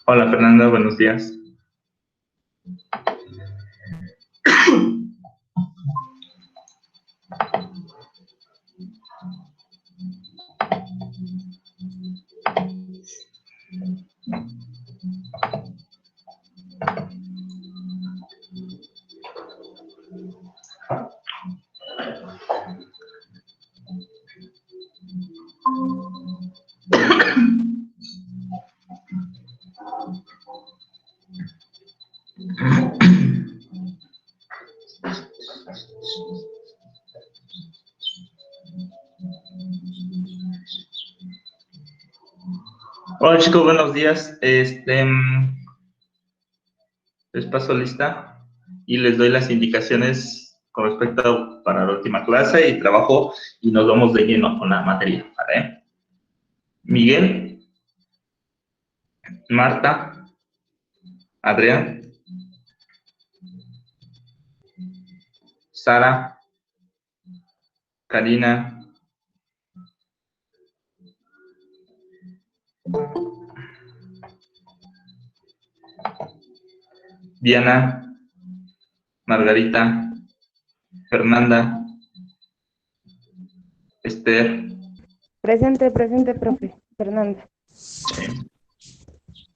Hola Fernanda, buenos días. Hola chicos, buenos días. Les paso lista y les doy las indicaciones con respecto para la última clase y trabajo y nos vamos de lleno con la materia, ¿vale? Miguel, Marta, Adrián, Sara, Karina, Diana, Margarita, Fernanda, Esther. Presente, profe. Fernanda.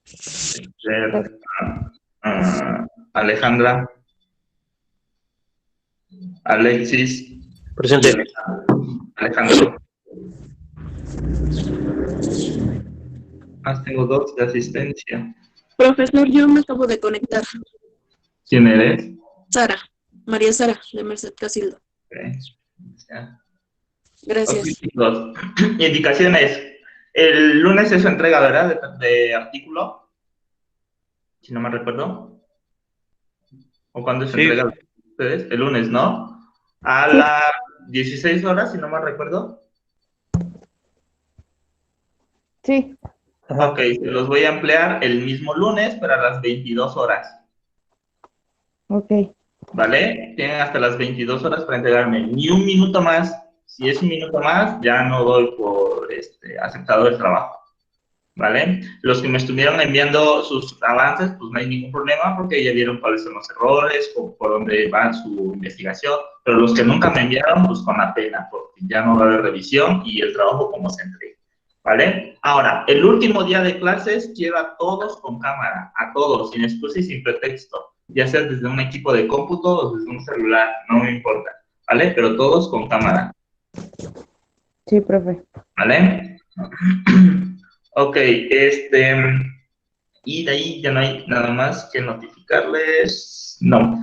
Esther, Alejandra, Alexis. Presente. Alejandro. Más tengo 2 de asistencia. Profesor, yo me acabo de conectar. ¿Quién eres? Sara, María Sara, de Merced Casildo. Okay. Ya. Gracias. Okay. Indicaciones. El lunes es su entrega, ¿verdad? De artículo. Si no me recuerdo. ¿O cuándo es su entrega de ustedes? El lunes, ¿no? A las 16 horas, si no me recuerdo. Sí. Ok, se los voy a emplear el mismo lunes, pero a las 22 horas. Ok. ¿Vale? Tienen hasta las 22 horas para entregarme. Ni un minuto más. Si es un minuto más, ya no doy por aceptado el trabajo. ¿Vale? Los que me estuvieron enviando sus avances, pues no hay ningún problema porque ya vieron cuáles son los errores o por dónde va su investigación. Pero los que nunca me enviaron, pues con la pena, porque ya no va a haber revisión y el trabajo como se entrega. ¿Vale? Ahora, el último día de clases quiero a todos con cámara, a todos, sin excusa y sin pretexto, ya sea desde un equipo de cómputo o desde un celular, no me importa, ¿vale? Pero todos con cámara. Sí, profe. ¿Vale? Ok, y de ahí ya no hay nada más que notificarles. No.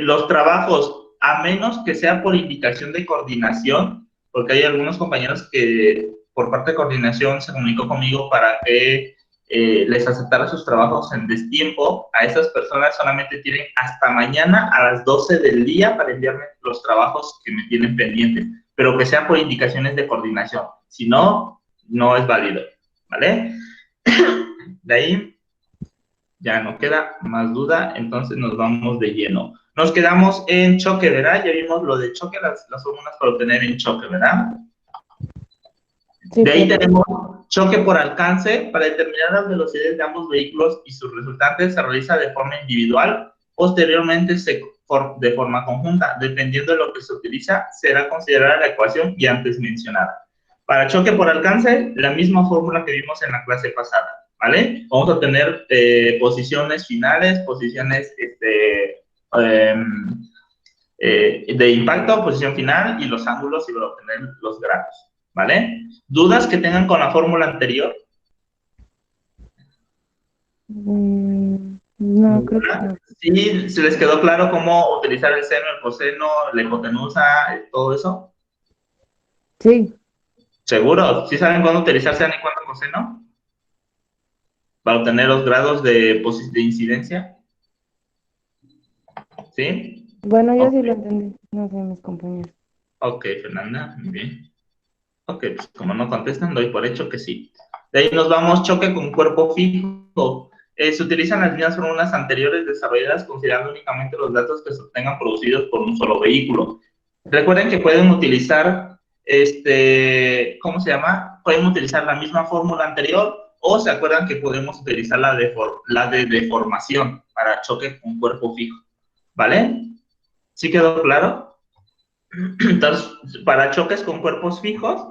Los trabajos, a menos que sea por indicación de coordinación, porque hay algunos compañeros que por parte de coordinación se comunicó conmigo para que les aceptara sus trabajos en destiempo. A esas personas solamente tienen hasta mañana a las 12 del día para enviarme los trabajos que me tienen pendientes, pero que sean por indicaciones de coordinación. Si no, no es válido, ¿vale? De ahí ya no queda más duda, entonces nos vamos de lleno. Nos quedamos en choque, ¿verdad? Ya vimos lo de choque, las fórmulas para obtener en choque, ¿verdad? Sí, de ahí profe. tenemos choque por alcance. Para determinar las velocidades de ambos vehículos y sus resultantes se realiza de forma individual. Posteriormente se de forma conjunta. Dependiendo de lo que se utiliza, será considerada la ecuación ya antes mencionada. Para choque por alcance, la misma fórmula que vimos en la clase pasada, ¿vale? Vamos a tener posiciones finales, posiciones de impacto, posición final y los ángulos y obtener los grados, ¿vale? ¿Dudas que tengan con la fórmula anterior? No, creo que no. ¿Sí? ¿Se les quedó claro cómo utilizar el seno, el coseno, la hipotenusa, todo eso? Sí, ¿Seguro? ¿Sí saben cuándo utilizar seno y cuándo coseno? Para obtener los grados de incidencia. ¿Sí? bueno, yo Ok. sí lo entendí. No sé, mis compañeros. Ok, Fernanda, muy bien. Ok, pues como no contestan, doy por hecho que sí. De ahí nos vamos, choque con cuerpo fijo. Se utilizan las mismas fórmulas anteriores desarrolladas considerando únicamente los datos que se obtengan producidos por un solo vehículo. Recuerden que pueden utilizar, ¿cómo se llama? Pueden utilizar la misma fórmula anterior o se acuerdan que podemos utilizar la de deformación para choque con cuerpo fijo. ¿Vale? ¿Sí quedó claro? Entonces, para choques con cuerpos fijos,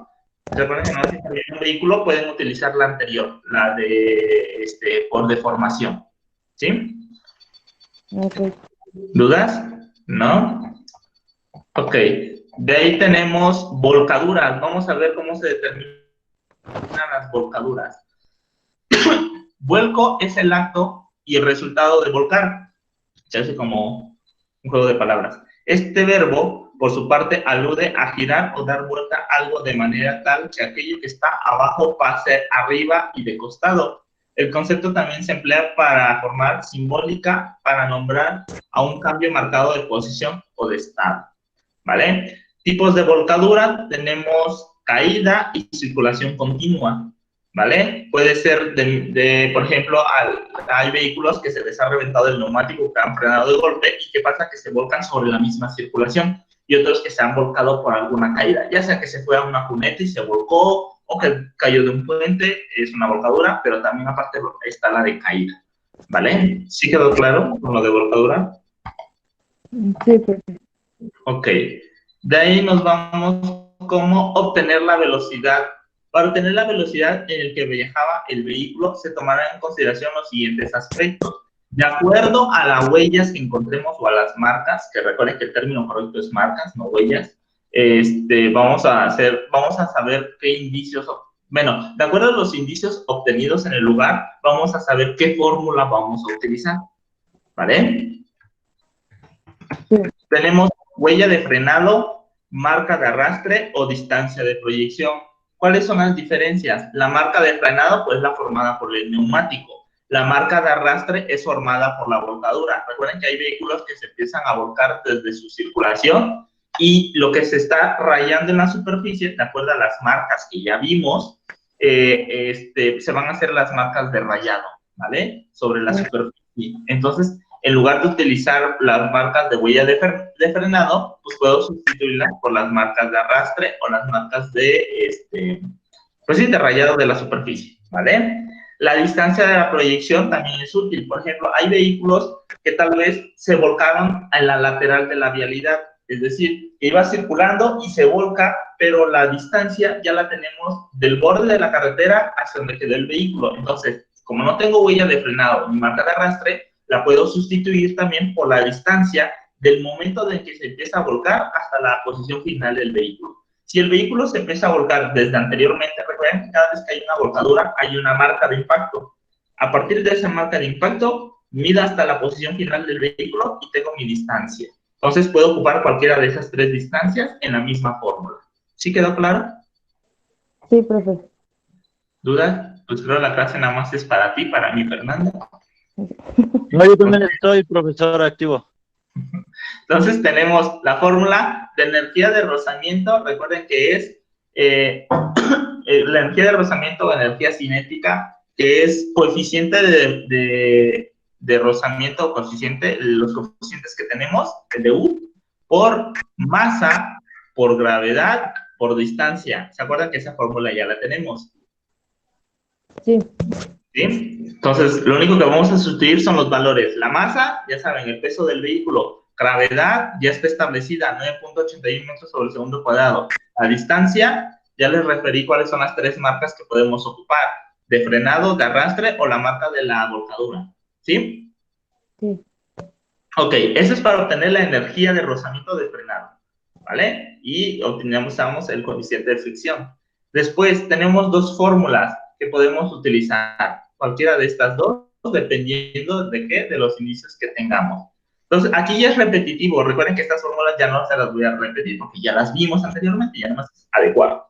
recuerden que no si también un vehículo pueden utilizar la anterior, la de por deformación. ¿Sí? Ok. ¿Dudas? ¿No? Ok. De ahí tenemos volcaduras. Vamos a ver cómo se determinan las volcaduras. Vuelco es el acto y el resultado de volcar. Se hace como un juego de palabras. Este verbo, por su parte, alude a girar o dar vuelta a algo de manera tal que aquello que está abajo pase arriba y de costado. El concepto también se emplea para formar simbólica, para nombrar a un cambio marcado de posición o de estado. ¿Vale? Tipos de volcadura, tenemos caída y circulación continua. ¿Vale? Puede ser, por ejemplo, hay vehículos que se les ha reventado el neumático, que han frenado de golpe, y ¿qué pasa? Que se volcan sobre la misma circulación, y otros que se han volcado por alguna caída, ya sea que se fue a una cuneta y se volcó, o que cayó de un puente, es una volcadura, pero también aparte está la de caída, ¿vale? ¿Sí quedó claro con lo de volcadura? Sí, perfecto. Ok. De ahí nos vamos cómo obtener la velocidad. Para obtener la velocidad en el que viajaba el vehículo, se tomarán en consideración los siguientes aspectos. De acuerdo a las huellas que encontremos o a las marcas, que recuerden que el término correcto es marcas, no huellas, vamos a saber qué indicios, bueno, de acuerdo a los indicios obtenidos en el lugar, vamos a saber qué fórmula vamos a utilizar, ¿vale? Sí. Tenemos huella de frenado, marca de arrastre o distancia de proyección. ¿Cuáles son las diferencias? La marca de frenado, pues, la formada por el neumático. La marca de arrastre es formada por la volcadura. Recuerden que hay vehículos que se empiezan a volcar desde su circulación y lo que se está rayando en la superficie, de acuerdo a las marcas que ya vimos, se van a hacer las marcas de rayado, ¿vale? Sobre la superficie. Entonces, en lugar de utilizar las marcas de huella de frenado, pues puedo sustituirlas por las marcas de arrastre o las marcas de, pues sí, de rayado de la superficie, ¿vale? La distancia de la proyección también es útil. Por ejemplo, hay vehículos que tal vez se volcaron en la lateral de la vialidad, es decir, que iba circulando y se volca, pero la distancia ya la tenemos del borde de la carretera hacia donde quedó el vehículo. Entonces, como no tengo huella de frenado ni marca de arrastre, la puedo sustituir también por la distancia del momento en que se empieza a volcar hasta la posición final del vehículo. Si el vehículo se empieza a volcar desde anteriormente, recuerden que cada vez que hay una volcadura hay una marca de impacto. A partir de esa marca de impacto, mido hasta la posición final del vehículo y tengo mi distancia. Entonces puedo ocupar cualquiera de esas tres distancias en la misma fórmula. ¿Sí quedó claro? Sí, profe. ¿Duda? Pues creo que la clase nada más es para ti, para mí, Fernanda. No, yo también estoy, profesor, activo. Entonces tenemos la fórmula de energía de rozamiento. Recuerden que es la energía de rozamiento o energía cinética, que es coeficiente de rozamiento o coeficiente, los coeficientes que tenemos, el de U, por masa, por gravedad, por distancia. ¿Se acuerdan que esa fórmula ya la tenemos? Sí. ¿Sí? Entonces, lo único que vamos a sustituir son los valores. La masa, ya saben, el peso del vehículo, gravedad ya está establecida, 9.81 metros sobre el segundo cuadrado. La distancia, ya les referí cuáles son las 3 marcas que podemos ocupar, de frenado, de arrastre o la marca de la volcadura, ¿sí? Sí. Ok, eso es para obtener la energía de rozamiento de frenado, ¿vale? Y obtenemos el coeficiente de fricción. Después tenemos 2 fórmulas que podemos utilizar, cualquiera de estas dos, dependiendo de qué, de los indicios que tengamos. Entonces, aquí ya es repetitivo. Recuerden que estas fórmulas ya no se las voy a repetir porque ya las vimos anteriormente y además es adecuado.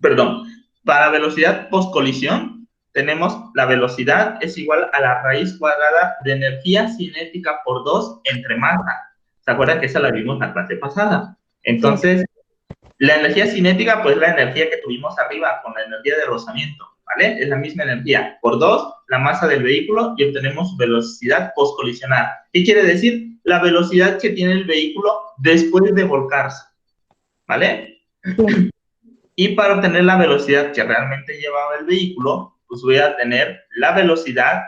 Perdón, para velocidad post-colisión, tenemos la velocidad es igual a la raíz cuadrada de energía cinética por 2 entre masa. ¿Se acuerdan que esa la vimos la clase pasada? Entonces, la energía cinética, pues la energía que tuvimos arriba con la energía de rozamiento, ¿vale? Es la misma energía. Por 2, la masa del vehículo y obtenemos velocidad post-colisional. ¿Qué quiere decir? La velocidad que tiene el vehículo después de volcarse, ¿vale? Sí. Y para obtener la velocidad que realmente llevaba el vehículo, pues voy a tener la velocidad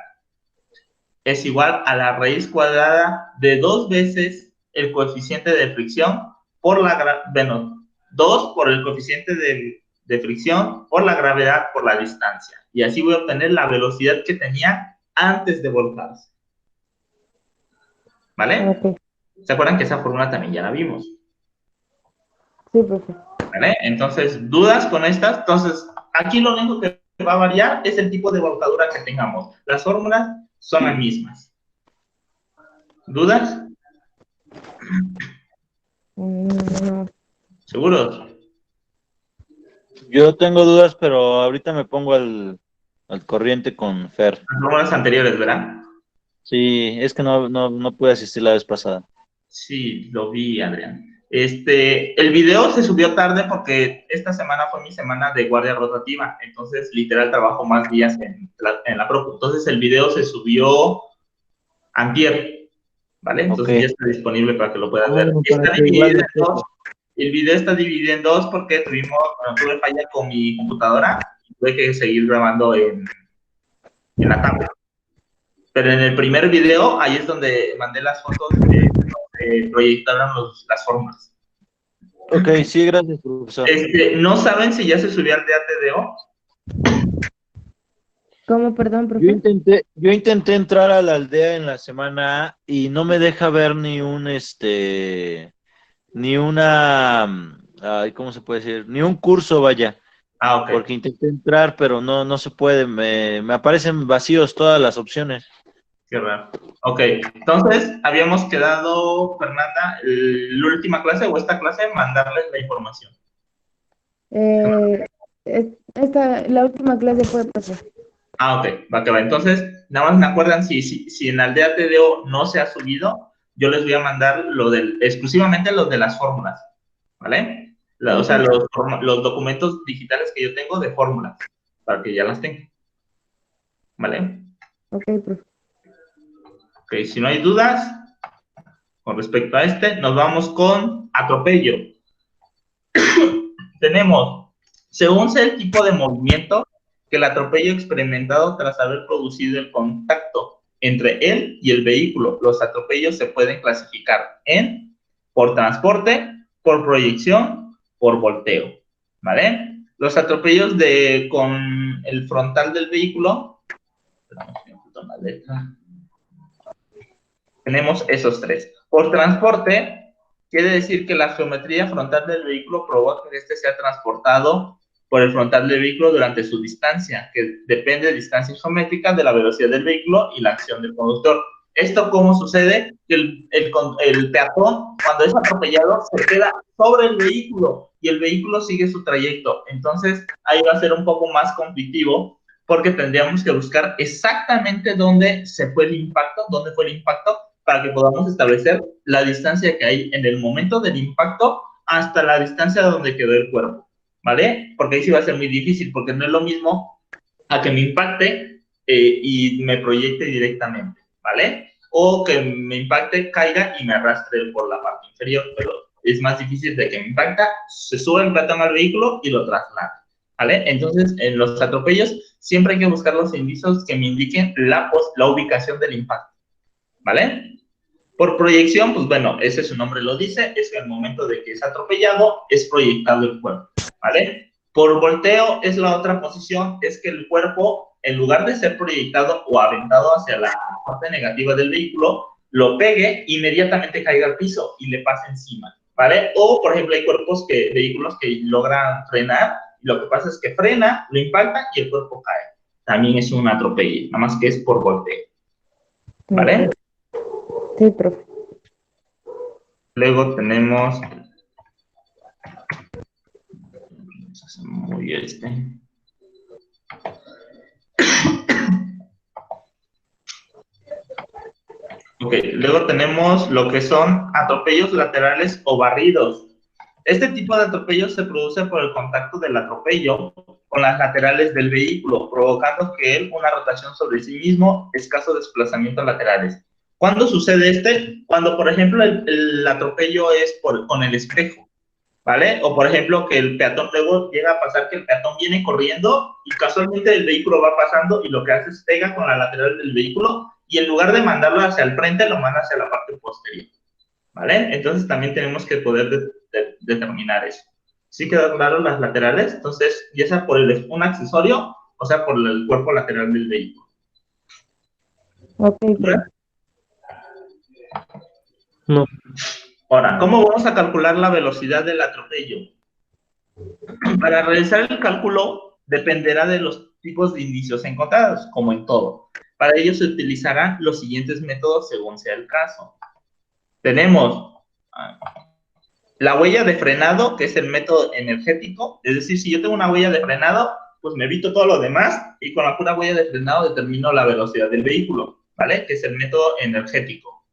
es igual a la raíz cuadrada de 2 veces el coeficiente de fricción por la, bueno, 2 por el coeficiente de fricción por la gravedad por la distancia. Y así voy a obtener la velocidad que tenía antes de volcarse. ¿Vale? Ok. ¿Se acuerdan que esa fórmula también ya la vimos? Sí, profe. ¿Vale? Entonces, ¿dudas con estas? Entonces, aquí lo único que va a variar es el tipo de volcadura que tengamos. Las fórmulas son las mismas. ¿Dudas? No. ¿Seguros? Yo tengo dudas, pero ahorita me pongo al corriente con Fer. Las fórmulas anteriores, ¿verdad? Sí, es que no pude asistir la vez pasada. Sí, lo vi, Adrián. El video se subió tarde porque esta semana fue mi semana de guardia rotativa, entonces literal trabajo más días en la propu. Entonces el video se subió antier, ¿vale? Entonces Ok. ya está disponible para que lo puedan ver. Bueno, para Está que dividido igual en dos. El video está dividido en dos porque tuve falla con mi computadora y tuve que seguir grabando en la tablet. Pero en el primer video, ahí es donde mandé las fotos de donde proyectaron las fórmulas. Ok, sí, gracias, profesor. ¿No saben si ya se subió al DATDO? ¿Cómo, perdón, profe? Yo intenté entrar a la aldea en la semana A y no me deja ver ni ay, ¿cómo se puede decir? Ni un curso, vaya, Ah, ok. porque intenté entrar, pero no se puede, me aparecen vacíos todas las opciones. Qué raro. Ok, entonces habíamos quedado, Fernanda, la última clase o esta clase, mandarles la información. La última clase fue, profe. Ah, ok, va que va. Entonces, nada más me acuerdan si en Aldea TDO no se ha subido, yo les voy a mandar exclusivamente lo de las fórmulas, ¿vale? O sea, los documentos digitales que yo tengo de fórmulas, para que ya las tengan, ¿vale? Ok, profe. Ok, si no hay dudas con respecto a nos vamos con atropello. Tenemos, según sea el tipo de movimiento, que el atropello experimentado tras haber producido el contacto entre él y el vehículo. Los atropellos se pueden clasificar por transporte, por proyección, por volteo, ¿vale? Los atropellos con el frontal del vehículo, tenemos esos 3. Por transporte, quiere decir que la geometría frontal del vehículo provoca que este sea transportado por el frontal del vehículo durante su distancia, que depende de distancia geométrica de la velocidad del vehículo y la acción del conductor. ¿Esto cómo sucede? Que el peatón, cuando es atropellado, se queda sobre el vehículo y el vehículo sigue su trayecto. Entonces, ahí va a ser un poco más conflictivo porque tendríamos que buscar exactamente dónde fue el impacto, para que podamos establecer la distancia que hay en el momento del impacto hasta la distancia donde quedó el cuerpo, ¿vale? Porque ahí sí va a ser muy difícil, porque no es lo mismo a que me impacte y me proyecte directamente, ¿vale? O que me impacte, caiga y me arrastre por la parte inferior, pero es más difícil de que me impacta, se sube el peatón al vehículo y lo traslada, ¿vale? Entonces, en los atropellos siempre hay que buscar los indicios que me indiquen la ubicación del impacto, ¿vale? Por proyección, pues bueno, ese su nombre lo dice, es que al momento de que es atropellado, es proyectado el cuerpo, ¿vale? Por volteo es la otra posición, es que el cuerpo, en lugar de ser proyectado o aventado hacia la parte negativa del vehículo, lo pegue, inmediatamente caiga al piso y le pase encima, ¿vale? O, por ejemplo, hay vehículos que logran frenar, y lo que pasa es que frena, lo impacta y el cuerpo cae. También es un atropello, nada más que es por volteo, ¿vale? Sí, profe. Luego tenemos... Muy Ok, luego tenemos lo que son atropellos laterales o barridos. Este tipo de atropello se produce por el contacto del atropello con las laterales del vehículo, provocando que él una rotación sobre sí mismo, escaso desplazamiento laterales. ¿Cuándo sucede este? Cuando, por ejemplo, el atropello es con el espejo, ¿vale? O, por ejemplo, que el peatón, luego llega a pasar que el peatón viene corriendo y casualmente el vehículo va pasando y lo que hace es pega con la lateral del vehículo y en lugar de mandarlo hacia el frente, lo manda hacia la parte posterior, ¿vale? Entonces también tenemos que poder determinar eso. ¿Sí quedan claros las laterales? Entonces, ya sea por un accesorio o sea por el cuerpo lateral del vehículo. Ok, profe. No. Ahora, ¿cómo vamos a calcular la velocidad del atropello? Para realizar el cálculo dependerá de los tipos de indicios encontrados, como en todo. Para ello se utilizarán los siguientes métodos según sea el caso. Tenemos la huella de frenado, que es el método energético, es decir, si yo tengo una huella de frenado, pues me evito todo lo demás y con la pura huella de frenado determino la velocidad del vehículo, ¿vale? Que es el método energético.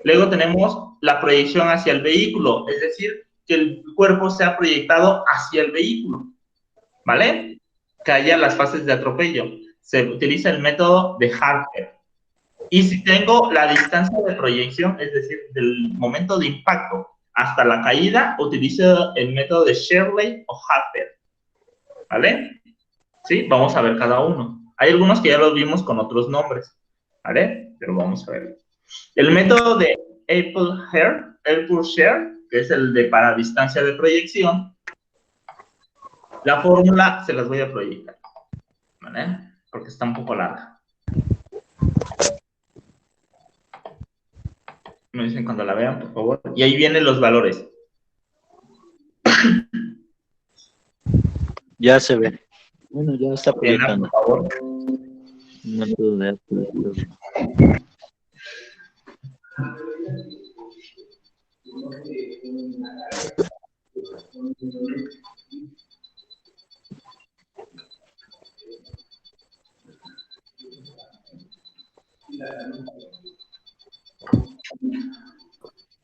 Luego tenemos la proyección hacia el vehículo, es decir, que el cuerpo sea proyectado hacia el vehículo, ¿vale? Que haya las fases de atropello. Se utiliza el método de Harper. Y si tengo la distancia de proyección, es decir, del momento de impacto hasta la caída, utilizo el método de Shirley o Harper, ¿vale? ¿Sí? Vamos a ver cada uno. Hay algunos que ya los vimos con otros nombres, ¿vale? Pero vamos a ver. El método de Appel-Sher, que es el de para distancia de proyección, la fórmula se las voy a proyectar, ¿vale? Porque está un poco larga. Me dicen cuando la vean, por favor. Y ahí vienen los valores. Ya se ve. Bueno, ya está Bien, proyectando. por favor. Método de Apple.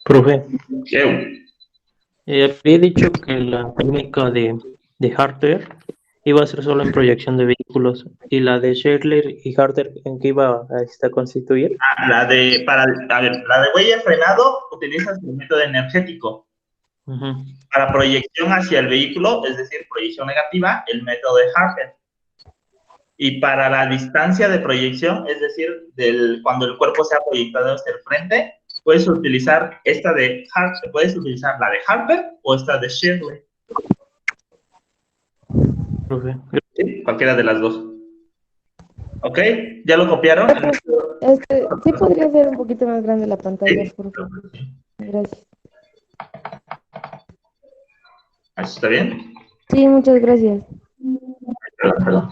Profe, ¿Qué? había dicho que la técnica de Harter iba a ser solo en proyección de vehículos y la de Scherler y Harter en qué iba a constituir. La de huella de frenado utilizas el método energético. Ujú. Para proyección hacia el vehículo, es decir, proyección negativa, el método de Harper. Y para la distancia de proyección, es decir, cuando el cuerpo sea proyectado hacia el frente, puedes utilizar puedes utilizar la de Harper o esta de Shirley. Profe, ¿Sí? Cualquiera de las dos. ¿Ok? ¿Ya lo copiaron? Sí podría ser un poquito más grande la pantalla, Sí. por favor. Gracias. ¿Eso está bien? Sí, muchas gracias. Perdón.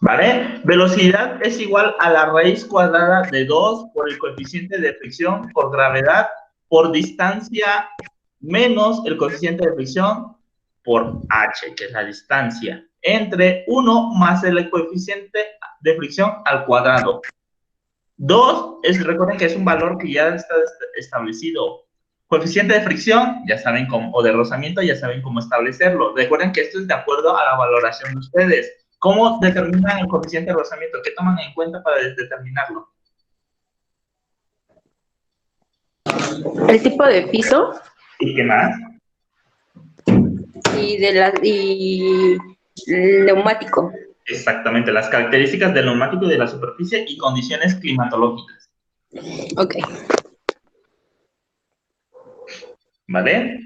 ¿Vale? Velocidad es igual a la raíz cuadrada de 2 por el coeficiente de fricción por gravedad por distancia menos el coeficiente de fricción por h, que es la distancia, entre 1 más el coeficiente de fricción al cuadrado. 2, recuerden que es un valor que ya está establecido. Coeficiente de fricción, ya saben cómo, o de rozamiento, ya saben cómo establecerlo. Recuerden que esto es de acuerdo a la valoración de ustedes. ¿Cómo determinan el coeficiente de rozamiento? ¿Qué toman en cuenta para determinarlo? El tipo de piso ¿Y qué más? y neumático. Exactamente, las características del neumático y de la superficie y condiciones climatológicas. Ok. ¿Vale?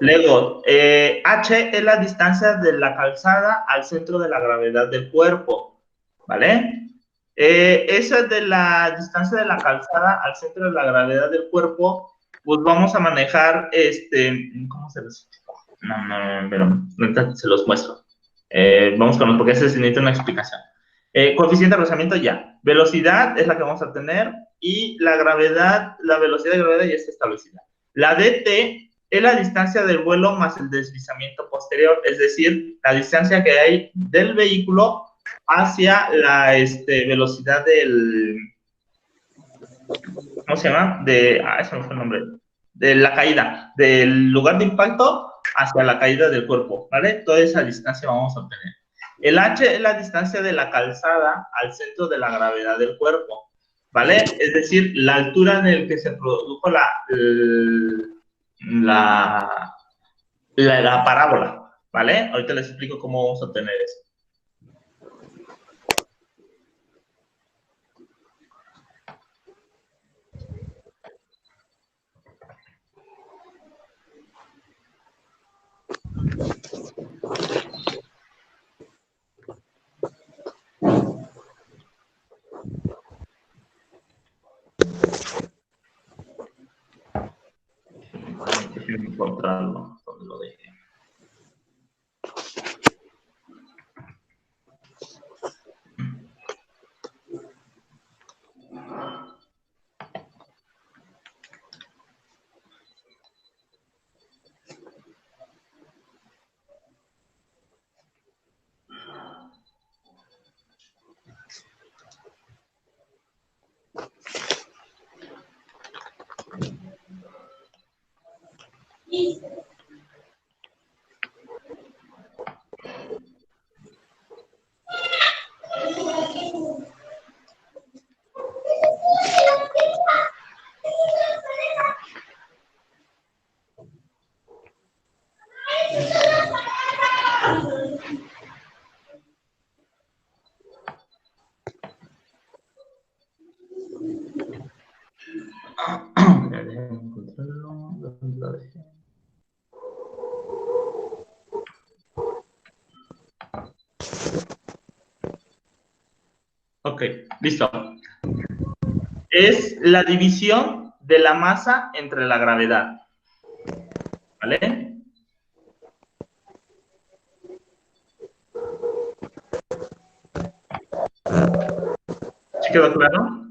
Luego, H es la distancia de la calzada al centro de la gravedad del cuerpo. ¿Vale? Esa de la distancia de la calzada al centro de la gravedad del cuerpo, pues vamos a manejar, ¿cómo se los? No, pero ahorita se los muestro. Vamos con los, porque ese se necesita una explicación. Coeficiente de rozamiento ya. Velocidad es la que vamos a tener y la gravedad, la velocidad de gravedad ya está establecida. La dt es la distancia del vuelo más el deslizamiento posterior, es decir, la distancia que hay del vehículo hacia la velocidad del, ¿cómo se llama? Ese no fue el nombre, de la caída, del lugar de impacto hacia la caída del cuerpo, ¿vale? Toda esa distancia vamos a obtener. El h es la distancia de la calzada al centro de la gravedad del cuerpo, ¿vale? Es decir, la altura en la que se produjo la parábola, ¿vale? Ahorita les explico cómo vamos a obtener eso. Déjenme encontrarlo, donde lo dejé. Déjenme encontrarlo, ¿dónde lo dejé? Ok, listo. Es la división de la masa entre la gravedad. ¿Vale? ¿Sí quedó claro?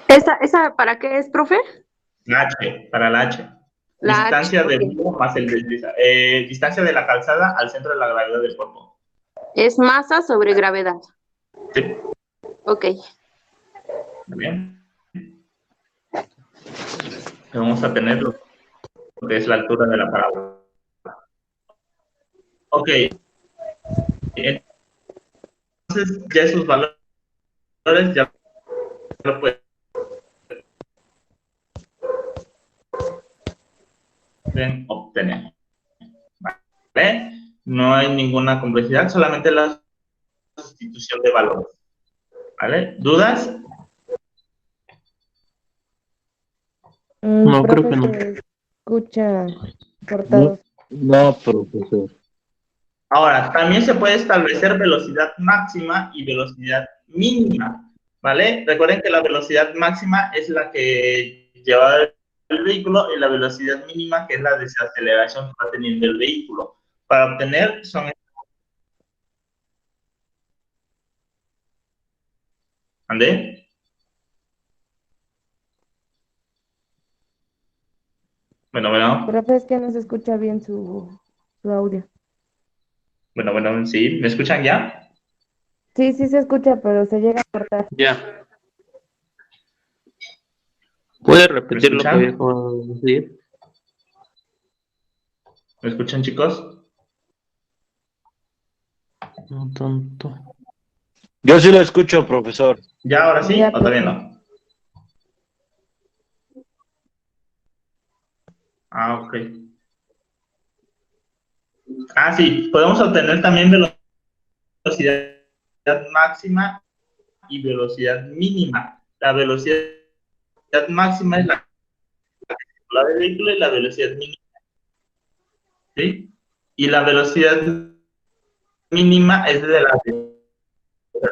¿Esa para qué es, profe? La H, para la H. La H. Distancia de Ok. vuelo más distancia de la calzada al centro de la gravedad del cuerpo. Es masa sobre gravedad. Sí, Ok. muy bien. Vamos a tener lo que es la altura de la parábola. Ok, entonces ya esos valores ya lo pueden obtener. ¿Vale? No hay ninguna complejidad, solamente la sustitución de valores. ¿Vale? ¿Dudas? No, creo Profe, que no. se escucha No, cortado. no, profesor. Ahora, también se puede establecer velocidad máxima y velocidad mínima, ¿vale? Recuerden que la velocidad máxima es la que lleva el vehículo y la velocidad mínima que es la desaceleración que va teniendo el vehículo. Para obtener son... ¿Andé? Bueno. Profe, es que no se escucha bien su audio. Bueno, sí. ¿Me escuchan ya? Sí, sí se escucha, pero se llega a cortar. Ya. ¿Puede ¿Me repetir lo que escuchan? dijo decir? ¿Me escuchan, chicos? No tanto. Yo sí lo escucho, profesor. ¿Ya ahora sí Ya, o todavía profe. no? Ah, ok. Ah, sí, podemos obtener también velocidad máxima y velocidad mínima. La velocidad máxima es la del vehículo y la velocidad mínima, ¿sí? Y la velocidad mínima es de la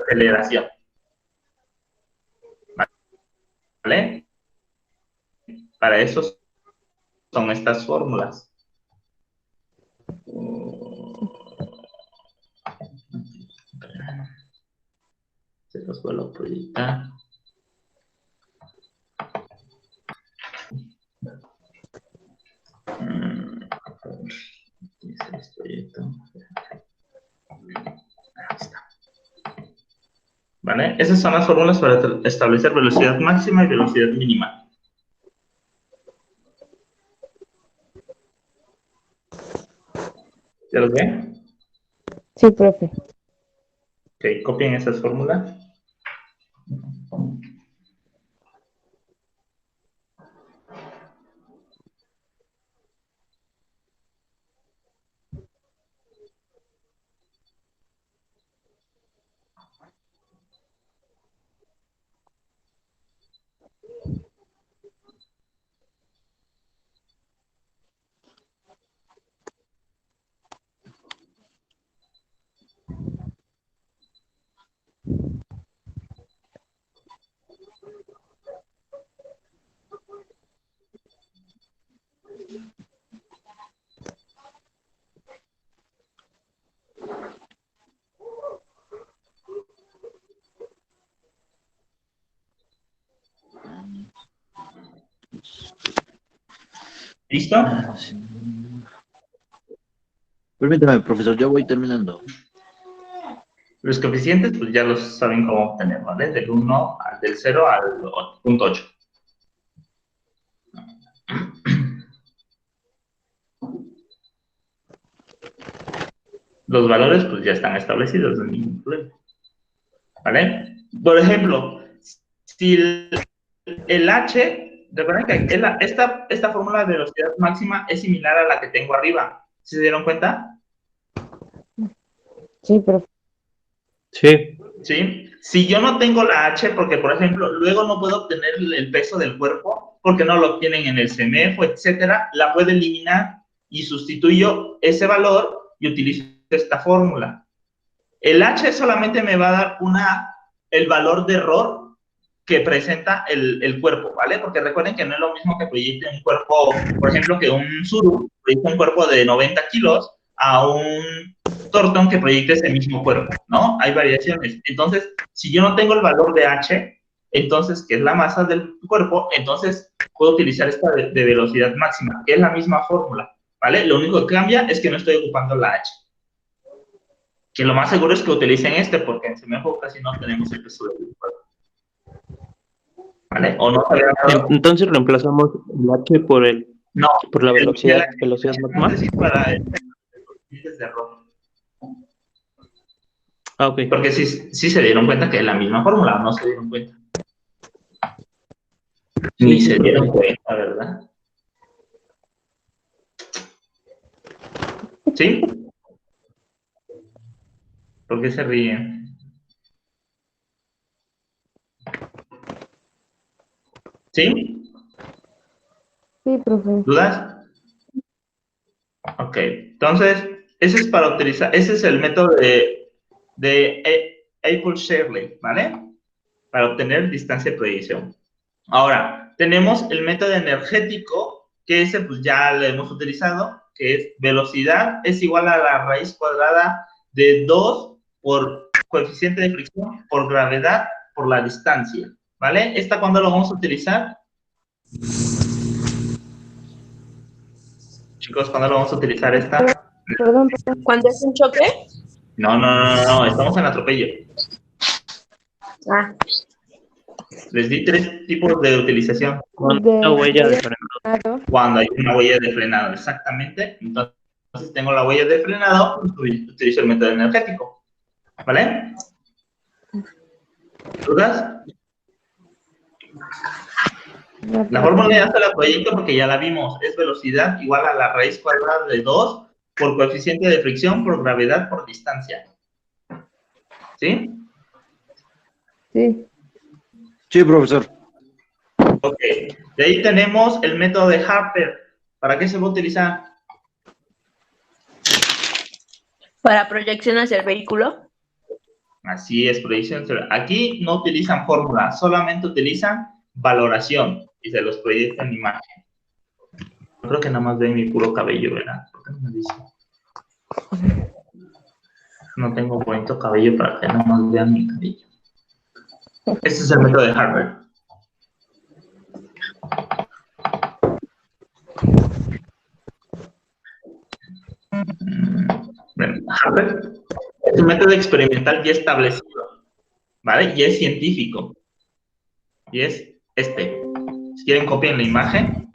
aceleración, ¿vale? Para eso son estas fórmulas. Se los vuelvo a proyectar. ¿Vale? Esas son las fórmulas para establecer velocidad máxima y velocidad mínima. ¿Ya los ven? Sí, profe. Ok, copien esas fórmulas. ¿Listo? Sí. Permítame, profesor, yo voy terminando. Los coeficientes, pues ya los saben cómo obtener, ¿vale? Del 0 al punto 8. Los valores, pues ya están establecidos, no hay ningún problema. ¿Vale? Por ejemplo, si el H, recuerden que esta fórmula de velocidad máxima es similar a la que tengo arriba. ¿Sí se dieron cuenta? Sí, profe. Sí, ¿Sí? Si yo no tengo la H, porque por ejemplo, luego no puedo obtener el peso del cuerpo, porque no lo obtienen en el CEMEFO, etcétera, la puedo eliminar y sustituyo ese valor y utilizo esta fórmula. El H solamente me va a dar el valor de error que presenta el cuerpo, ¿vale? Porque recuerden que no es lo mismo que proyecte un cuerpo, por ejemplo, que un Suru proyecte un cuerpo de 90 kilos a un Tortón que proyecte ese mismo cuerpo, ¿no? Hay variaciones. Entonces, si yo no tengo el valor de H, entonces, que es la masa del cuerpo, entonces puedo utilizar esta de velocidad máxima, que es la misma fórmula, ¿vale? Lo único que cambia es que no estoy ocupando la H. Que lo más seguro es que utilicen porque en CEMEFO casi no tenemos el peso del cuerpo. ¿Vale? ¿O no se había dado? entonces reemplazamos el H No. por la velocidad No máxima. sé si para el de error. Ah, ok. Porque sí se dieron cuenta que es la misma fórmula, ¿o no se dieron cuenta? Sí, Ni sí, se dieron profe. cuenta, ¿verdad? ¿Sí? ¿Por qué se ríen? ¿Sí? Sí, profe. ¿Dudas? Ok, entonces, ese es el método de Apple-Sherley, ¿vale? Para obtener distancia de proyección. Ahora, tenemos el método energético, que ese pues ya lo hemos utilizado, que es velocidad es igual a la raíz cuadrada de 2 por coeficiente de fricción por gravedad por la distancia, ¿vale? ¿Esta cuándo lo vamos a utilizar? Chicos, ¿cuándo lo vamos a utilizar esta? Perdón, profe. ¿Cuándo es un choque? No, estamos en atropello. Ah, Les di 3 tipos de utilización. Cuando una huella de frenado. frenado. Cuando hay una huella de frenado, exactamente. Entonces tengo la huella de frenado, pues, utilizo el método energético. ¿Vale? ¿Dudas? La fórmula ya se la proyecto porque ya la vimos. Es velocidad igual a la raíz cuadrada de 2 por coeficiente de fricción, por gravedad, por distancia. ¿Sí? Sí. Sí, profesor. Ok. De ahí tenemos el método de Harper. ¿Para qué se va a utilizar? Para proyección hacia el vehículo. Así es, proyección. Aquí no utilizan fórmula, solamente utilizan valoración y se los proyectan en imagen. Yo creo que nada más ven mi puro cabello, ¿verdad? ¿Por qué no me dice? No tengo bonito cabello para que nada más vean mi cabello. Este es el método de Harper. Bueno, Harper es un método experimental ya establecido, ¿vale? Y es científico. Y es este. Si quieren, copien la imagen.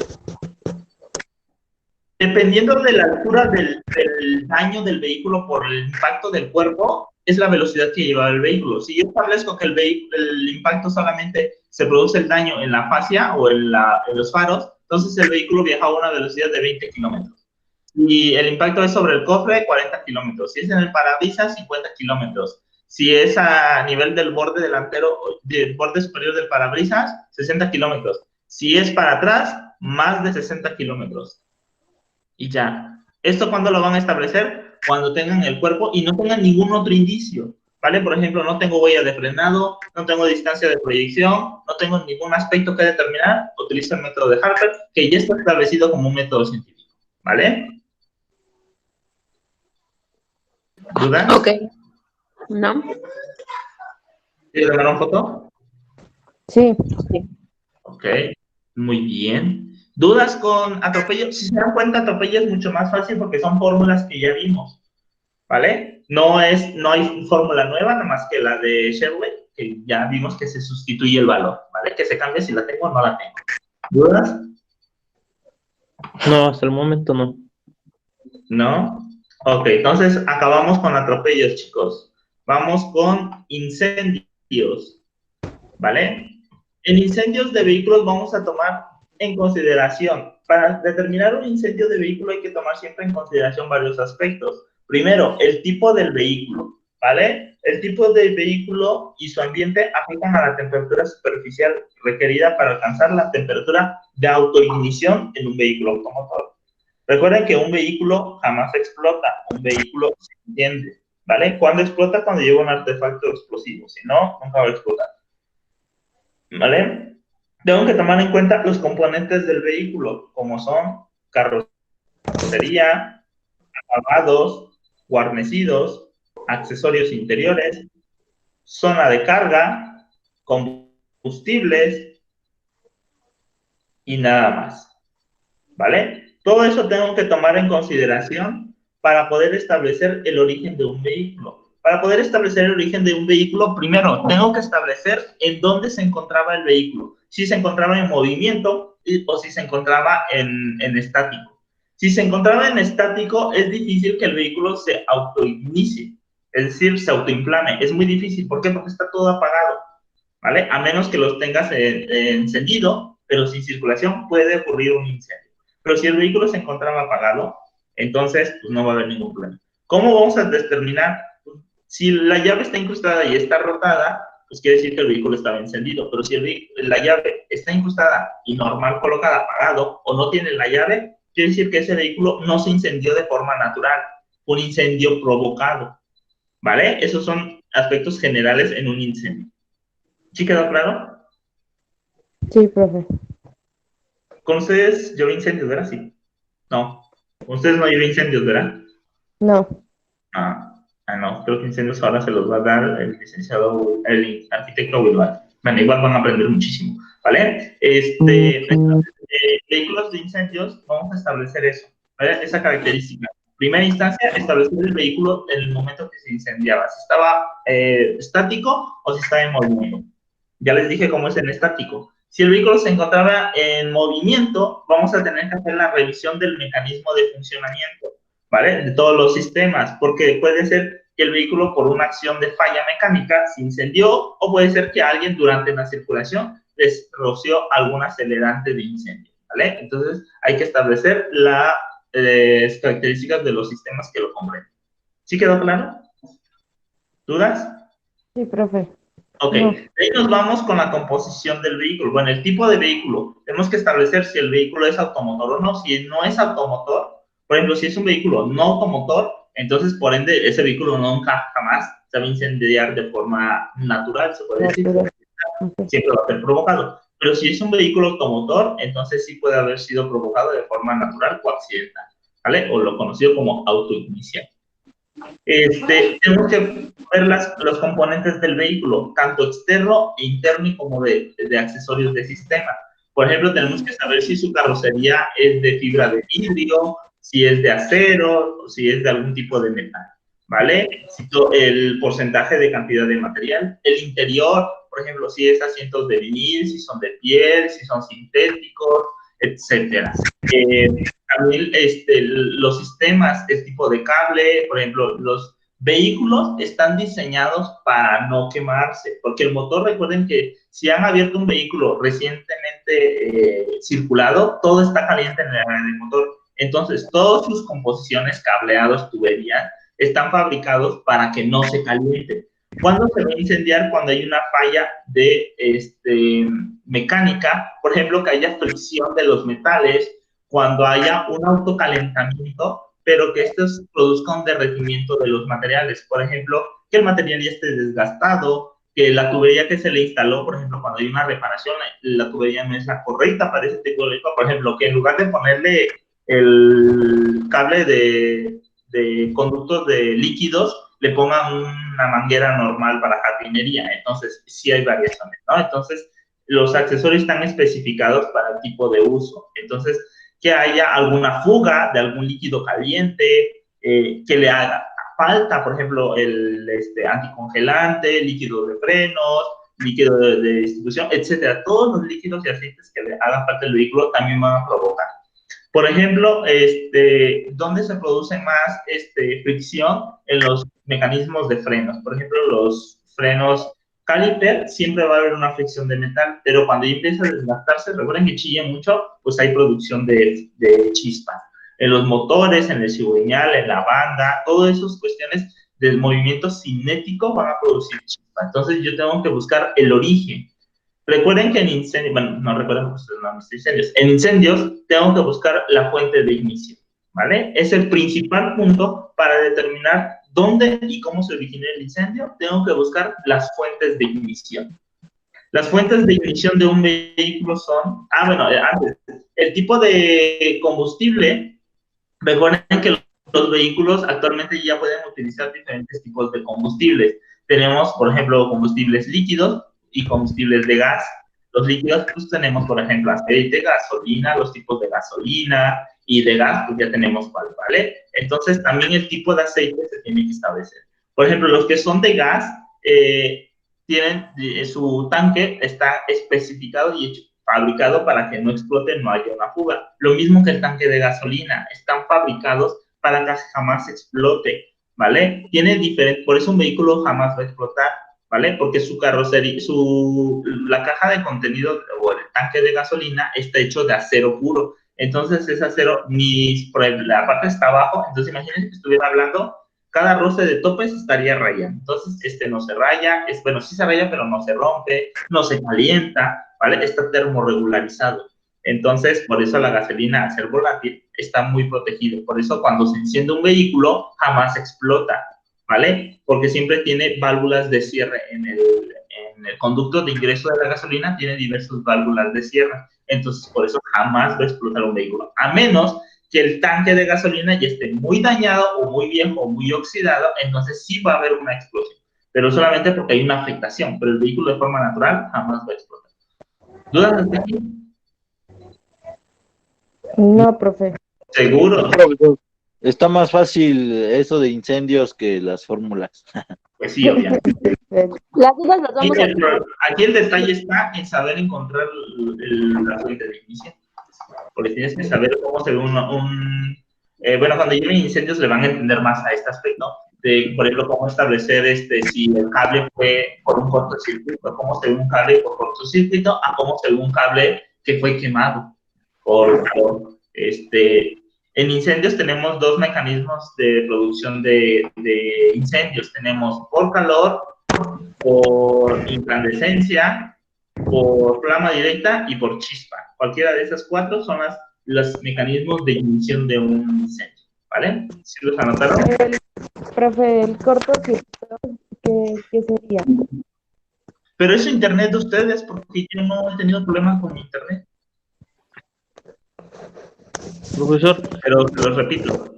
Dependiendo de la altura del daño del vehículo por el impacto del cuerpo, es la velocidad que lleva el vehículo. Si yo establezco que el impacto solamente se produce el daño en la fascia o en los faros, entonces el vehículo viaja a una velocidad de 20 kilómetros. Y el impacto es sobre el cofre, 40 kilómetros. Si es en el parabrisas, 50 kilómetros. Si es a nivel del borde delantero, del borde superior del parabrisas, 60 kilómetros. Si es para atrás, más de 60 kilómetros. Y ya. ¿Esto cuándo lo van a establecer? Cuando tengan el cuerpo y no tengan ningún otro indicio, ¿vale? Por ejemplo, no tengo huella de frenado, no tengo distancia de proyección, no tengo ningún aspecto que determinar, utilizo el método de Harper, que ya está establecido como un método científico, ¿vale? ¿Dudas? Ok. ¿No? ¿Quieres tomar una foto? Sí. Ok, muy bien. ¿Dudas con atropello? Si se dan cuenta, atropello es mucho más fácil porque son fórmulas que ya vimos, ¿vale? No hay fórmula nueva, nada más que la de Sherwin, que ya vimos que se sustituye el valor, ¿vale? Que se cambia si la tengo o no la tengo. ¿Dudas? No, hasta el momento no. ¿No? Ok, entonces acabamos con atropellos, chicos. Vamos con incendios, ¿vale? En incendios de vehículos vamos a tomar en consideración, para determinar un incendio de vehículo hay que tomar siempre en consideración varios aspectos. Primero, el tipo del vehículo, ¿vale? El tipo del vehículo y su ambiente afectan a la temperatura superficial requerida para alcanzar la temperatura de autoignición en un vehículo automotor. Recuerden que un vehículo jamás explota, un vehículo se enciende, ¿vale? ¿Cuándo explota? Cuando lleva un artefacto explosivo, si no, nunca va a explotar, ¿vale? Tengo que tomar en cuenta los componentes del vehículo, como son carrocería, acabados, guarnecidos, accesorios interiores, zona de carga, combustibles y nada más, ¿vale? Todo eso tengo que tomar en consideración para poder establecer el origen de un vehículo. Para poder establecer el origen de un vehículo, primero tengo que establecer en dónde se encontraba el vehículo. Si se encontraba en movimiento o si se encontraba en estático. Si se encontraba en estático, es difícil que el vehículo se autoinicie, es decir, se autoinflame. Es muy difícil. ¿Por qué? Porque está todo apagado, ¿vale? A menos que los tengas encendido, pero sin circulación puede ocurrir un incendio. Pero si el vehículo se encontraba apagado, entonces pues, no va a haber ningún problema. ¿Cómo vamos a determinar? Si la llave está incrustada y está rotada, pues quiere decir que el vehículo estaba encendido. Pero si la llave está incrustada y normal colocada, apagado, o no tiene la llave, quiere decir que ese vehículo no se incendió de forma natural, un incendio provocado, ¿vale? Esos son aspectos generales en un incendio. ¿Sí quedó claro? Sí, profe. Con ustedes llovió incendios, ¿verdad? Sí. No. Con ustedes no llovió incendios, ¿verdad? No. No. Creo que incendios ahora se los va a dar el licenciado, el arquitecto Wilbur. Bueno, igual van a aprender muchísimo, ¿vale? Entonces, vehículos de incendios, vamos a establecer eso, ¿vale? Esa característica. Primera instancia, establecer el vehículo en el momento que se incendiaba. Si estaba estático o si estaba en movimiento. Ya les dije cómo es en estático. Si el vehículo se encontraba en movimiento, vamos a tener que hacer la revisión del mecanismo de funcionamiento, ¿vale? De todos los sistemas, porque puede ser que el vehículo por una acción de falla mecánica se incendió o puede ser que alguien durante la circulación les roció algún acelerante de incendio, ¿vale? Entonces hay que establecer características de los sistemas que lo comprenden. ¿Sí quedó claro? ¿Dudas? Sí, profe. Ok, No. de ahí nos vamos con la composición del vehículo. Bueno, el tipo de vehículo. Tenemos que establecer si el vehículo es automotor o no. Si no es automotor, por ejemplo, si es un vehículo no automotor, entonces, por ende, ese vehículo nunca, jamás se va a incendiar de forma natural, se puede decir. Natural. Ok. Siempre va a ser provocado. Pero si es un vehículo automotor, entonces sí puede haber sido provocado de forma natural o accidental, ¿vale? O lo conocido como autoignición. Tenemos que ver los componentes del vehículo, tanto externo e interno como de accesorios de sistema. Por ejemplo, tenemos que saber si su carrocería es de fibra de vidrio, si es de acero, o si es de algún tipo de metal, ¿vale? El porcentaje de cantidad de material, el interior, por ejemplo, si es asientos de vinil, si son de piel, si son sintéticos, etcétera. También los sistemas, el tipo de cable, por ejemplo, los vehículos están diseñados para no quemarse, porque el motor, recuerden que si han abierto un vehículo recientemente circulado, todo está caliente en el motor. Entonces, todas sus composiciones, cableados, tuberías, están fabricados para que no se caliente. ¿Cuándo se va a incendiar? Cuando hay una falla de mecánica, por ejemplo, que haya fricción de los metales, cuando haya un autocalentamiento, pero que esto produzca un derretimiento de los materiales. Por ejemplo, que el material ya esté desgastado, que la tubería que se le instaló, por ejemplo, cuando hay una reparación, la tubería no es la correcta para ese tipo de vehículo. Por ejemplo, que en lugar de ponerle el cable de conductos de líquidos, le pongan una manguera normal para jardinería. Entonces, sí hay variaciones, ¿no? Entonces, los accesorios están especificados para el tipo de uso. Entonces, que haya alguna fuga de algún líquido caliente, que le haga falta, por ejemplo, el anticongelante, líquido de frenos, líquido de distribución, etcétera. Todos los líquidos y aceites que le hagan falta al vehículo también van a provocar. Por ejemplo, ¿dónde se produce más fricción? En los mecanismos de frenos. Por ejemplo, los frenos caliper, siempre va a haber una fricción de metal, pero cuando ya empieza a desgastarse, recuerden que chilla mucho, pues hay producción de chispas. En los motores, en el cigüeñal, en la banda, todas esas cuestiones del movimiento cinético van a producir chispas. Entonces yo tengo que buscar el origen. Recuerden que en incendios, bueno, no recuerden porque no han visto incendios. En incendios tengo que buscar la fuente de ignición, ¿vale? Es el principal punto para determinar dónde y cómo se origina el incendio. Tengo que buscar las fuentes de ignición. Las fuentes de ignición de un vehículo son, antes, el tipo de combustible. Recuerden que los vehículos actualmente ya pueden utilizar diferentes tipos de combustibles. Tenemos, por ejemplo, combustibles líquidos y combustibles de gas. Los líquidos, pues tenemos, por ejemplo, aceite, gasolina, los tipos de gasolina y de gas, pues ya tenemos cuál, ¿vale? Entonces, también el tipo de aceite se tiene que establecer. Por ejemplo, los que son de gas, tienen, su tanque está especificado y hecho, fabricado para que no explote, no haya una fuga. Lo mismo que el tanque de gasolina, están fabricados para que jamás explote, ¿vale? Tiene diferente, por eso un vehículo jamás va a explotar, ¿vale? Porque su carrocería, la caja de contenido o el tanque de gasolina está hecho de acero puro. Entonces, ese acero, la parte está abajo, entonces imagínense que estuviera hablando, cada roce de topes estaría rayando. Entonces, no se raya, bueno, sí se raya, pero no se rompe, no se calienta, ¿vale? Está termorregularizado. Entonces, por eso la gasolina, al ser volátil, está muy protegido. Por eso, cuando se enciende un vehículo, jamás explota, ¿vale? Porque siempre tiene válvulas de cierre en el conducto de ingreso de la gasolina, tiene diversas válvulas de cierre. Entonces, por eso jamás va a explotar un vehículo, a menos que el tanque de gasolina ya esté muy dañado o muy viejo o muy oxidado, entonces sí va a haber una explosión, pero solamente porque hay una afectación, pero el vehículo de forma natural jamás va a explotar. ¿Dudas hasta aquí? No, profe. ¿Seguro? Está más fácil eso de incendios que las fórmulas. Pues sí, obviamente. Las dudas las vamos a... Aquí el detalle está en saber encontrar la fuente de ignición. Porque tienes que saber cómo se ve bueno, cuando lleven incendios le van a entender más a este aspecto, de, por ejemplo, cómo establecer si el cable fue por un cortocircuito, cómo se ve un cable por cortocircuito, a cómo se ve un cable que fue quemado por calor. En incendios tenemos dos mecanismos de producción de incendios. Tenemos por calor, por incandescencia, por flama directa y por chispa. Cualquiera de esas cuatro son los mecanismos de ignición de un incendio, ¿vale? ¿Sí los anotaron? Profe, el cortocircuito, ¿qué sería? Pero eso es internet de ustedes, porque yo no he tenido problemas con mi internet. Profesor, Pero se los repito.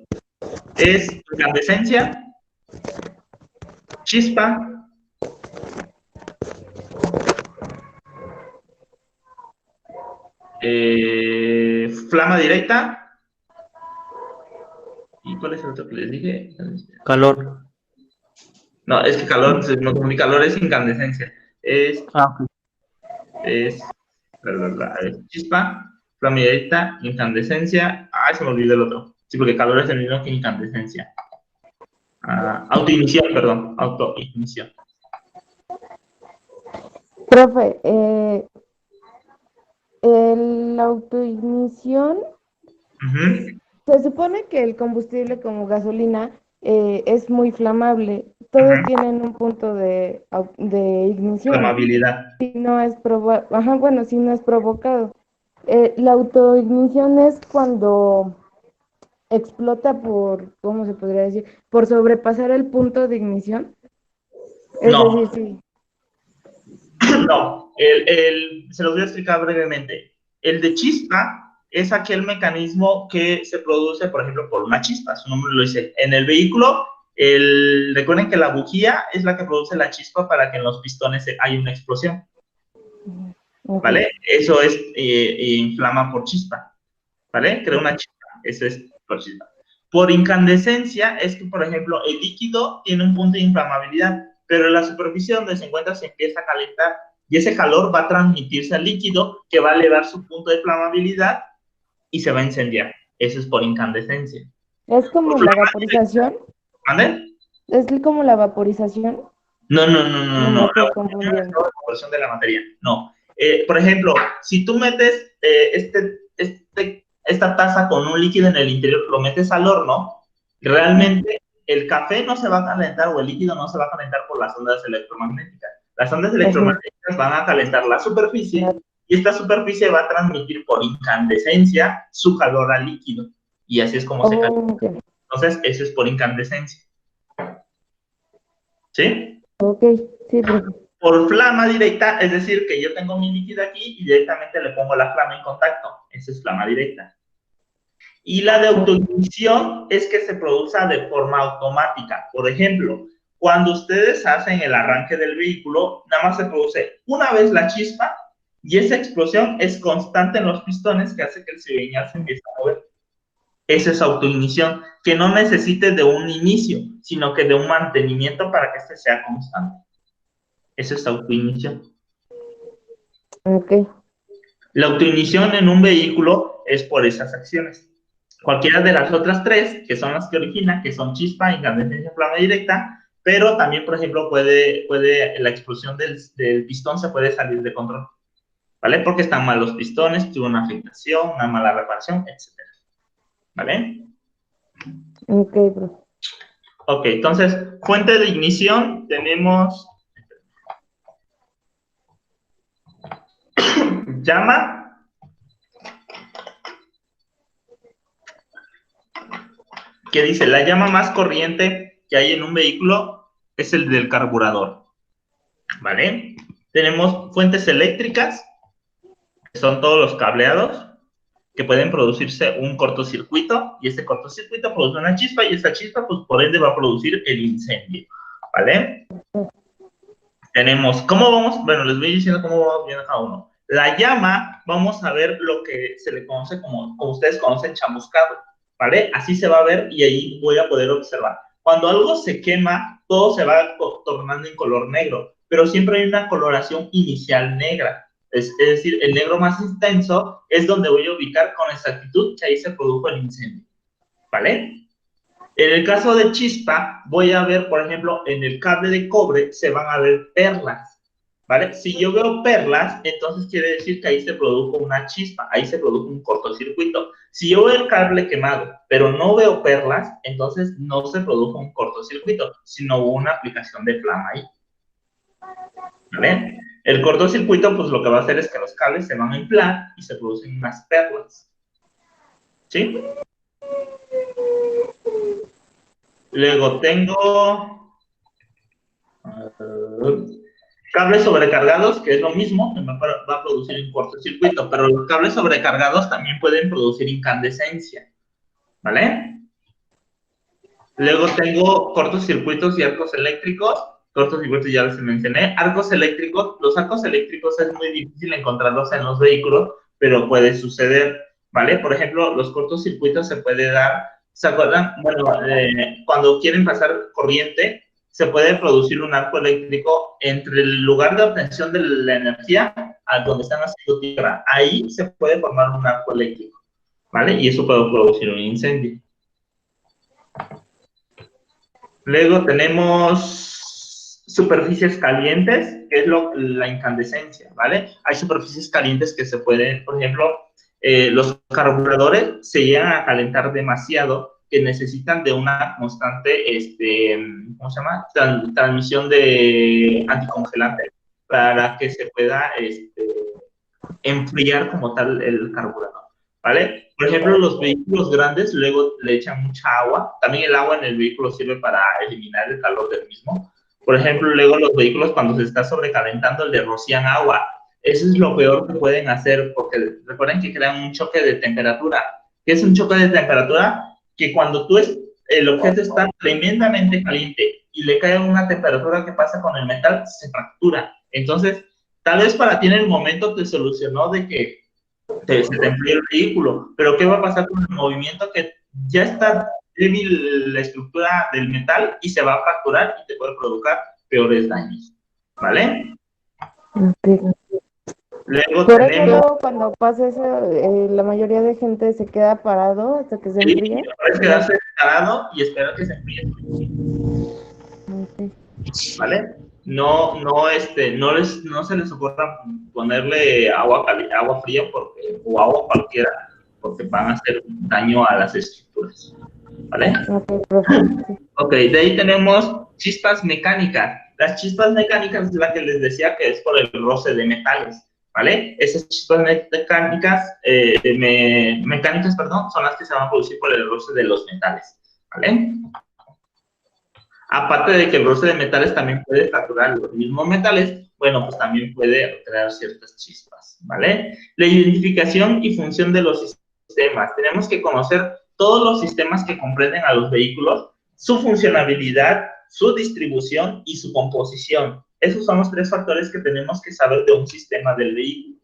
Es incandescencia, chispa, flama directa. ¿Y cuál es el otro que les dije? calor. No, es que calor, no, mi calor es incandescencia. Es chispa, flama directa, incandescencia. Ay, se me olvidó el otro. Sí, porque calor es el mismo que incandescencia. Autoignición, perdón, autoignición. Profe, la autoignición, se supone que el combustible como gasolina es muy flamable. Todos tienen un punto de ignición. Flamabilidad. Si no es si no es provocado. La autoignición es cuando explota por, ¿cómo se podría decir? Por sobrepasar el punto de ignición. Es No. decir, sí. No, se los voy a explicar brevemente. El de chispa es aquel mecanismo que se produce, por ejemplo, por una chispa, su nombre lo dice. En el vehículo, recuerden que la bujía es la que produce la chispa para que en los pistones haya una explosión. ¿Vale? Eso es inflama por chispa. ¿Vale? Crea una chispa. Eso es por chispa. Por incandescencia es que, por ejemplo, el líquido tiene un punto de inflamabilidad, pero en la superficie donde se encuentra se empieza a calentar y ese calor va a transmitirse al líquido que va a elevar su punto de flamabilidad y se va a incendiar. Eso es por incandescencia. ¿Es como la vaporización? ¿Vale? ¿Es como la vaporización? No. Me estoy La confundiendo. evaporación de la materia. No. Por ejemplo, si tú metes esta taza con un líquido en el interior, lo metes al horno, realmente el café no se va a calentar o el líquido no se va a calentar por las ondas electromagnéticas. Las ondas electromagnéticas van a calentar la superficie y esta superficie va a transmitir por incandescencia su calor al líquido. Y así es como se calienta. Entonces, eso es por incandescencia. ¿Sí? Ok, sí, profe. Por flama directa, es decir, que yo tengo mi líquido aquí y directamente le pongo la flama en contacto. Esa es flama directa. Y la de autoignición es que se produce de forma automática. Por ejemplo, cuando ustedes hacen el arranque del vehículo, nada más se produce una vez la chispa y esa explosión es constante en los pistones que hace que el cigüeñal se empiece a mover. Esa es autoignición, que no necesite de un inicio, sino que de un mantenimiento para que este sea constante. Eso es autoignición. Ok. La autoignición en un vehículo es por esas acciones. Cualquiera de las otras tres, que son las que originan, que son chispa, incandescencia, flama directa, pero también, por ejemplo, la explosión del pistón se puede salir de control, ¿vale? Porque están mal los pistones, tuvo una afectación, una mala reparación, etc. ¿Vale? Ok, profe. Ok, entonces, fuente de ignición tenemos llama, que dice, la llama más corriente que hay en un vehículo es el del carburador, ¿vale? Tenemos fuentes eléctricas, que son todos los cableados, que pueden producirse un cortocircuito, y este cortocircuito produce una chispa, y esa chispa, pues, por ende, va a producir el incendio, ¿vale? Tenemos, ¿cómo vamos? Bueno, les voy diciendo cómo vamos viendo cada uno. La llama, vamos a ver lo que se le conoce como ustedes conocen, chamuscado, ¿vale? Así se va a ver y ahí voy a poder observar. Cuando algo se quema, todo se va tornando en color negro, pero siempre hay una coloración inicial negra. Es decir, el negro más intenso es donde voy a ubicar con exactitud que ahí se produjo el incendio, ¿vale? En el caso de chispa, voy a ver, por ejemplo, en el cable de cobre se van a ver perlas. ¿vale? Si yo veo perlas, entonces quiere decir que ahí se produjo una chispa, ahí se produjo un cortocircuito. Si yo veo el cable quemado, pero no veo perlas, entonces no se produjo un cortocircuito, sino hubo una aplicación de flama ahí, ¿vale? El cortocircuito, pues lo que va a hacer es que los cables se van a inflar y se producen unas perlas, ¿sí? Luego tengo cables sobrecargados, que es lo mismo, que va a producir un cortocircuito, pero los cables sobrecargados también pueden producir incandescencia, ¿vale? Luego tengo cortocircuitos y arcos eléctricos. Cortocircuitos ya les mencioné. Arcos eléctricos, los arcos eléctricos es muy difícil encontrarlos en los vehículos, pero puede suceder, ¿vale? Por ejemplo, los cortocircuitos se puede dar, ¿se acuerdan? Bueno, cuando quieren pasar corriente, se puede producir un arco eléctrico entre el lugar de obtención de la energía a donde están haciendo tierra. Ahí se puede formar un arco eléctrico, ¿vale? Y eso puede producir un incendio. Luego tenemos superficies calientes, que es la incandescencia, ¿vale? Hay superficies calientes que se pueden, por ejemplo, los carburadores se llegan a calentar demasiado, que necesitan de una constante, ¿cómo se llama? Transmisión de anticongelante para que se pueda enfriar como tal el carburador, ¿vale? Por ejemplo, los vehículos grandes luego le echan mucha agua. También el agua en el vehículo sirve para eliminar el calor del mismo. Por ejemplo, luego los vehículos cuando se está sobrecalentando le rocían agua. Eso es lo peor que pueden hacer porque recuerden que crean un choque de temperatura. ¿Qué es un choque de temperatura? Que cuando el objeto está tremendamente caliente y le cae una temperatura que pasa con el metal, se fractura. Entonces, tal vez para ti en el momento te solucionó de que se te enfría el vehículo, pero ¿qué va a pasar con el movimiento que ya está débil la estructura del metal y se va a fracturar y te puede provocar peores daños, ¿vale? Okay. Luego Por tenemos... eso luego cuando pasa eso, la mayoría de gente se queda parado hasta que se enfría. Puedes quedarse parado y esperar que se enfríe. Okay. ¿Vale? No, no se les ocurra ponerle agua fría o agua cualquiera, porque van a hacer daño a las estructuras, ¿vale? Okay, profe. Sí. Ok, de ahí tenemos chispas mecánicas. Las chispas mecánicas es la que les decía que es por el roce de metales, ¿vale? Esas chispas mecánicas, perdón, son las que se van a producir por el roce de los metales, ¿vale? Aparte de que el roce de metales también puede fracturar los mismos metales, bueno, pues también puede crear ciertas chispas, ¿vale? La identificación y función de los sistemas. Tenemos que conocer todos los sistemas que comprenden a los vehículos, su funcionalidad, su distribución y su composición. Esos son los 3 factores que tenemos que saber de un sistema del vehículo,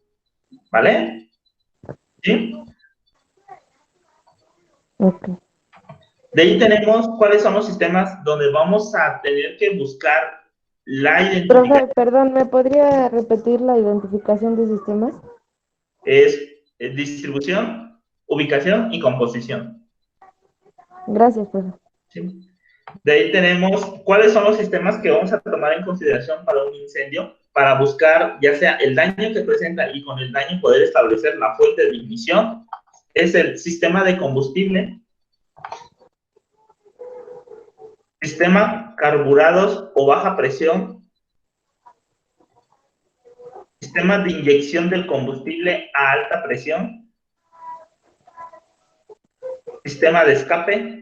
¿vale? ¿Sí? Okay. De ahí tenemos cuáles son los sistemas donde vamos a tener que buscar la identificación. Profe, perdón, ¿me podría repetir la identificación de sistemas? Es distribución, ubicación y composición. Gracias, profe. ¿Sí? De ahí tenemos cuáles son los sistemas que vamos a tomar en consideración para un incendio, para buscar ya sea el daño que presenta y con el daño poder establecer la fuente de ignición. Es el sistema de combustible, sistema carburados o baja presión, sistema de inyección del combustible a alta presión, sistema de escape,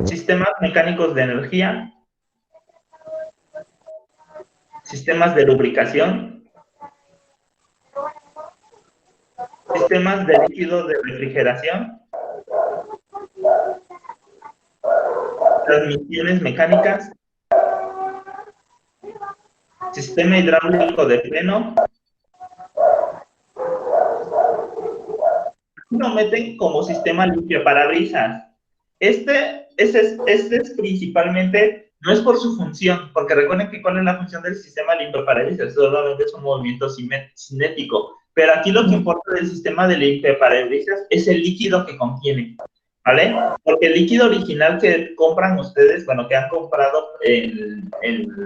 sistemas mecánicos de energía, sistemas de lubricación, sistemas de líquido de refrigeración, transmisiones mecánicas, sistema hidráulico de freno. Lo meten como sistema limpiaparabrisas. Este es principalmente, no es por su función, porque recuerden que cuál es la función del sistema limpiaparabrisas, solamente es un movimiento cinético, pero aquí lo que importa del sistema de limpiaparabrisas es el líquido que contiene. ¿vale? Porque el líquido original que compran ustedes, bueno, que han comprado en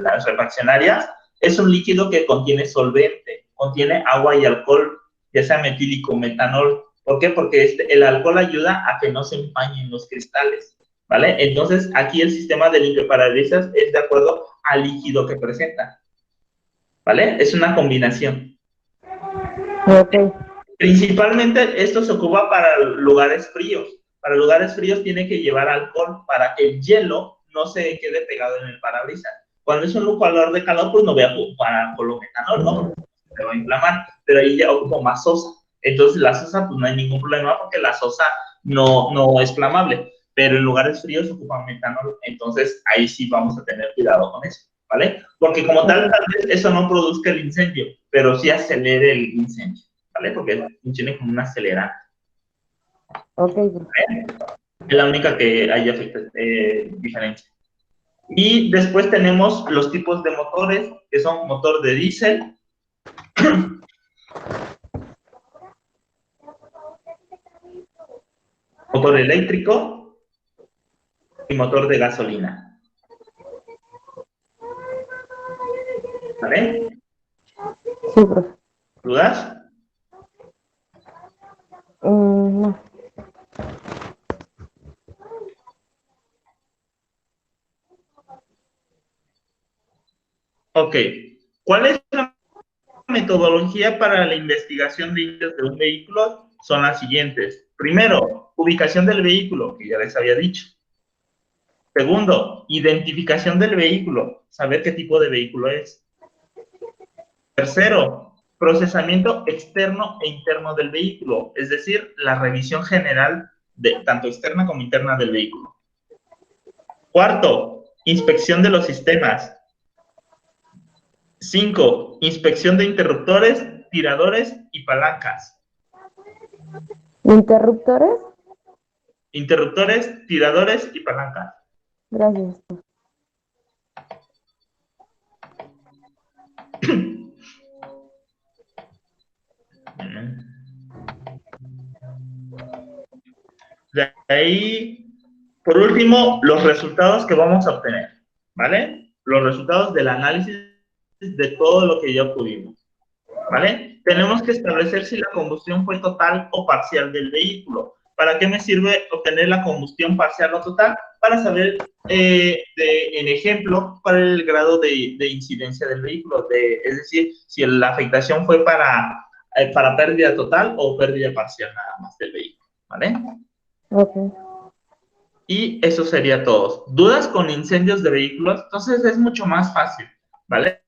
las refaccionarias, es un líquido que contiene solvente, contiene agua y alcohol, ya sea metílico o metanol. ¿Por qué? Porque el alcohol ayuda a que no se empañen los cristales, ¿vale? Entonces, aquí el sistema de limpiaparabrisas es de acuerdo al líquido que presenta, ¿vale? Es una combinación. Ok. Principalmente esto se ocupa para lugares fríos. Para lugares fríos tiene que llevar alcohol para que el hielo no se quede pegado en el parabrisas. Cuando es un lugar de calor, pues no voy a ocupar alcohol o metanol, ¿no? Se va a inflamar, pero ahí ya ocupo más sosa. Entonces la sosa, pues no hay ningún problema porque la sosa no es flamable, pero en lugares fríos se ocupa metanol, entonces ahí sí vamos a tener cuidado con eso, ¿vale? Porque como tal vez eso no produzca el incendio, pero sí acelere el incendio, ¿vale? Porque funciona como un acelerante. Ok, ¿Vale? Es la única que hay diferencia. Y después tenemos los tipos de motores, que son motor de diésel, motor eléctrico y motor de gasolina. ¿Vale? sí, profe. ¿Dudas? No. Ok. ¿Cuál es la metodología para la investigación de incendios de un vehículo? Son las siguientes. Primero, ubicación del vehículo, que ya les había dicho. Segundo, identificación del vehículo, saber qué tipo de vehículo es. Tercero, procesamiento externo e interno del vehículo, es decir, la revisión general de tanto externa como interna del vehículo. Cuarto, inspección de los sistemas. 5, inspección de interruptores, tiradores y palancas. ¿Interruptores? Interruptores, tiradores y palancas. Gracias. De ahí, por último, los resultados que vamos a obtener, ¿vale? Los resultados del análisis de todo lo que ya obtuvimos, ¿vale? Tenemos que establecer si la combustión fue total o parcial del vehículo. ¿Para qué me sirve obtener la combustión parcial o total? Para saber, en ejemplo, para el grado de incidencia del vehículo, es decir, si la afectación fue para pérdida total o pérdida parcial nada más del vehículo, ¿vale? Ok. Y eso sería todo. ¿Dudas con incendios de vehículos? Entonces es mucho más fácil, ¿vale?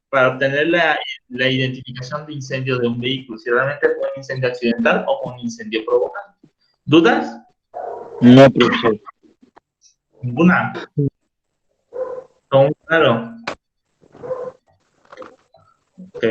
Para obtener la identificación de incendio de un vehículo, si realmente fue un incendio accidental o un incendio provocado. ¿Dudas? No, profesor. Ninguna. Todo claro. Ok.